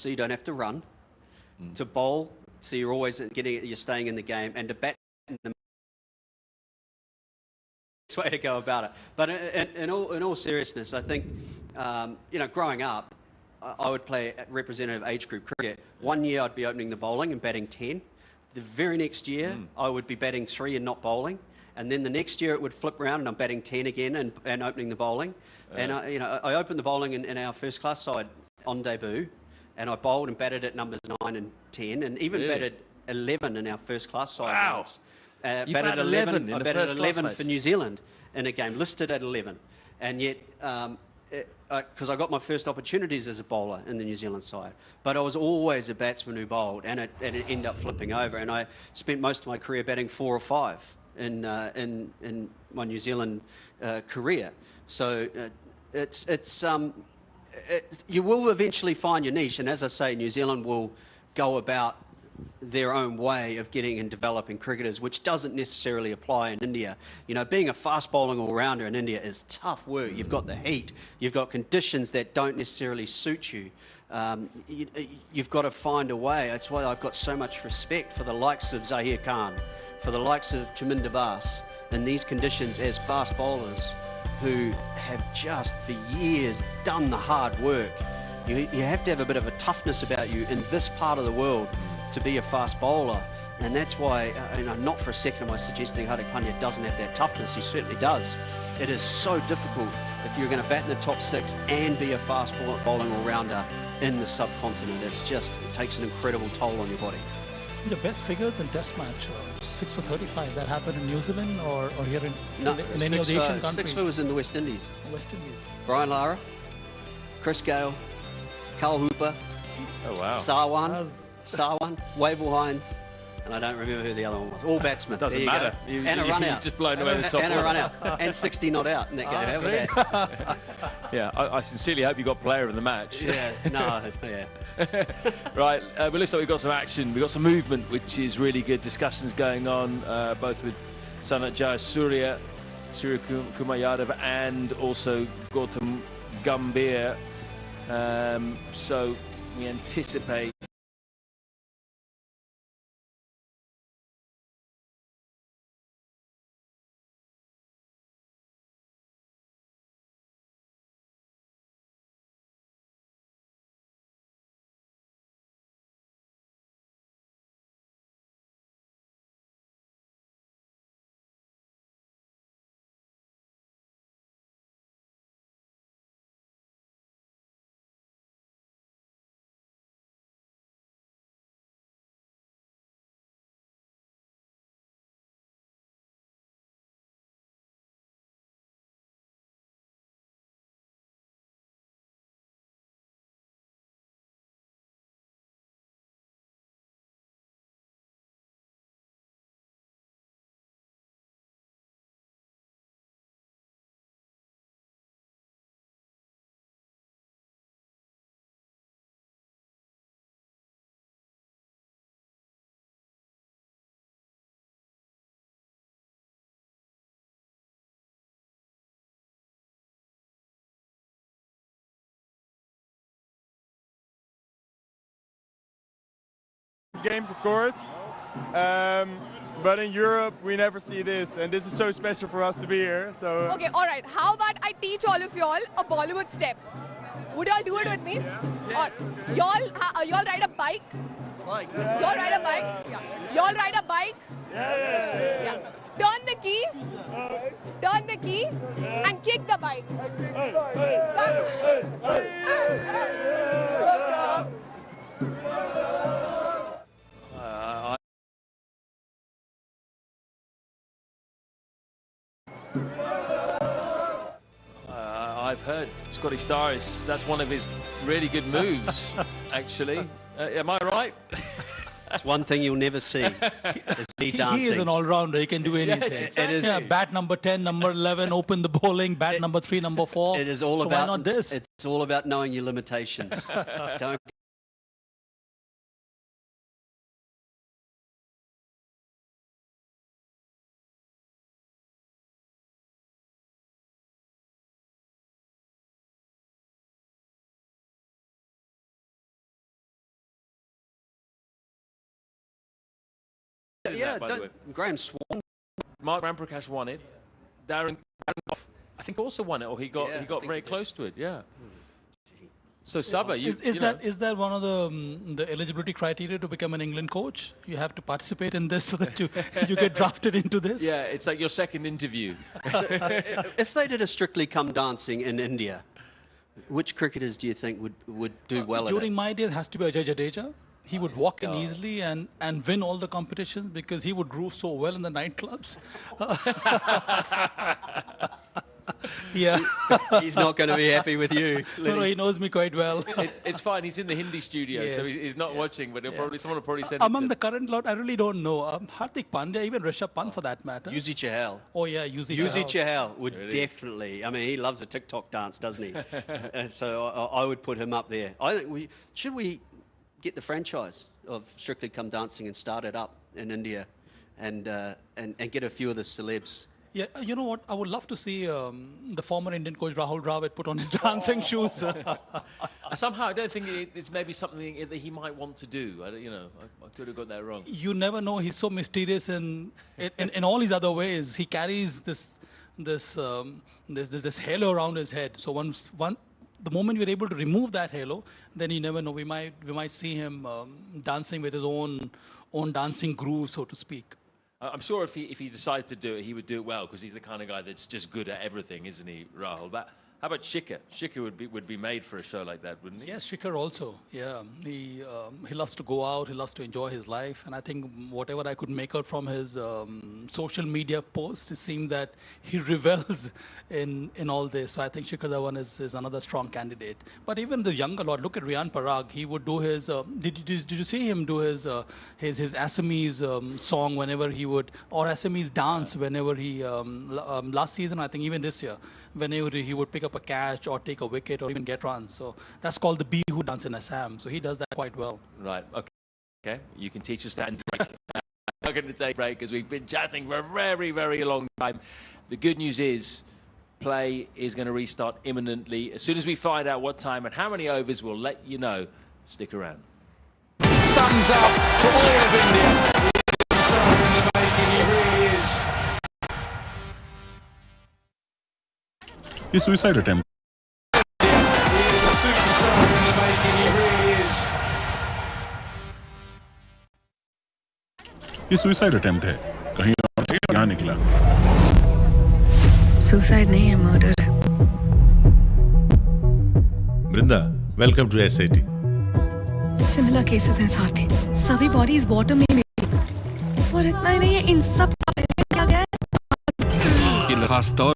so you don't have to run, to bowl, so you're always you're staying in the game, and to bat in the best way to go about it. But in all seriousness, I think, you know, growing up, I would play representative age group cricket. One year I'd be opening the bowling and batting 10. The very next year I would be batting 3 and not bowling. And then the next year it would flip around and I'm batting 10 again and opening the bowling. And I opened the bowling in our first class side on debut, and I bowled and batted at numbers 9 and 10, and even batted 11 in our first class side. Wow. Once. Batted 11. I batted 11 for New Zealand in a game, listed at 11. And yet, because I got my first opportunities as a bowler in the New Zealand side, but I was always a batsman who bowled, and it ended up flipping over. And I spent most of my career batting 4 or 5 in my New Zealand career. So you will eventually find your niche, and as I say, New Zealand will go about their own way of getting and developing cricketers, which doesn't necessarily apply in India. You know, being a fast bowling all-rounder in India is tough work. You've got the heat, you've got conditions that don't necessarily suit you. You've got to find a way. That's why I've got so much respect for the likes of Zaheer Khan, for the likes of Chamindu in these conditions as fast bowlers, who have just for years done the hard work. You have to have a bit of a toughness about you in this part of the world to be a fast bowler, and that's why, not for a second am I suggesting Hardik Pandya doesn't have that toughness. He certainly does. It is so difficult if you're going to bat in the top 6 and be a fast bowling all-rounder in the subcontinent. It takes an incredible toll on your body. The best figures in Test match, 6 for 35. That happened in New Zealand or here in any of the Asian countries? 6 for was in the West Indies. West Indies. Brian Lara, Chris Gale, Carl Hooper, Sarwan, Wavell Hines, and I don't remember who the other one was. All batsmen. Doesn't matter. And a run out. Just blown away the top and one. a run out. And 60 not out in that game. How about that? Yeah, I sincerely hope you got player of the match. Yeah, no, yeah. Right, well, looks like we've got some action. We've got some movement, which is really good. Discussions going on, both with Sanat Jayasuriya, Surya Kumar Yadav, and also Gautam Gambhir. So we anticipate games, of course, but in Europe we never see this, and this is so special for us to be here. So okay, all right, how about I teach all of y'all a Bollywood step? Would y'all do it with me? Or y'all ride a bike? Y'all ride a bike? Yeah. Y'all ride a bike? Yeah. Turn the key and kick the bike. I've heard Scotty Starris, that's one of his really good moves, actually. Am I right? That's one thing you'll never see, is me dancing. He is an all-rounder. He can do anything. Yes, exactly. Yeah, bat number 10, number 11, open the bowling, bat number 3, number 4. It is all so about, why not this? It's all about knowing your limitations. Don't in that, by the way. Graham Swan. Mark Ramprakash won it. Darren Goff, I think, also won it, or he got very close to it. Yeah. So Saba, is that one of the eligibility criteria to become an England coach? You have to participate in this so that you get drafted into this. Yeah, it's like your second interview. If they did a Strictly Come Dancing in India, which cricketers do you think would do well at it? During my days, it has to be Ajay Jadeja. He would walk in easily and win all the competitions because he would groove so well in the nightclubs. Yeah. He's not going to be happy with you. No, he knows me quite well. It's fine. He's in the Hindi studio, Yes. so he's not watching. But someone will probably send. Among the current lot, I really don't know. Hardik Pandya, even Rishabh Pant for that matter. Yuzi Chahal. Oh yeah, Yuzi Chahal would definitely. I mean, he loves a TikTok dance, doesn't he? And so I would put him up there. I think should we get the franchise of Strictly Come Dancing and start it up in India, and get a few of the celebs. Yeah, you know what? I would love to see the former Indian coach Rahul Dravid put on his dancing shoes. Somehow, I don't think it's maybe something that he might want to do. I could have got that wrong. You never know. He's so mysterious in all his other ways. He carries this halo around his head. So the moment we're able to remove that halo, then you never know. We might see him dancing with his own dancing groove, so to speak. I'm sure if he decided to do it, he would do it well because he's the kind of guy that's just good at everything, isn't he, Rahul? But how about Shikhar? Shikhar would be made for a show like that, wouldn't he? Yes, Shikhar also. Yeah, he loves to go out. He loves to enjoy his life, and I think whatever I could make out from his social media posts, it seemed that he revels in all this. So I think Shikhar Dhawan is another strong candidate. But even the younger lot, look at Riyan Parag. He would do his. Did you see him do his Assamese song whenever he would, or Assamese dance whenever he last season? I think even this year, whenever he would pick up a catch or take a wicket or even get runs. So that's called the Bihu dance in Assam. So he does that quite well. Right. Okay. You can teach us that. We're going to take a break because we've been chatting for a very, very long time. The good news is play is going to restart imminently. As soon as we find out what time and how many overs, we'll let you know. Stick around. Thumbs up for all of India. He really is. ये suicide attempt ये suicide attempt है कहीं और से यहाँ निकला suicide नहीं है मर्डर है Vrinda welcome to SIT similar cases हैं सारथी सभी बॉडीज वाटर में और इतना ही नहीं है इन सब क्या गया है खास तौर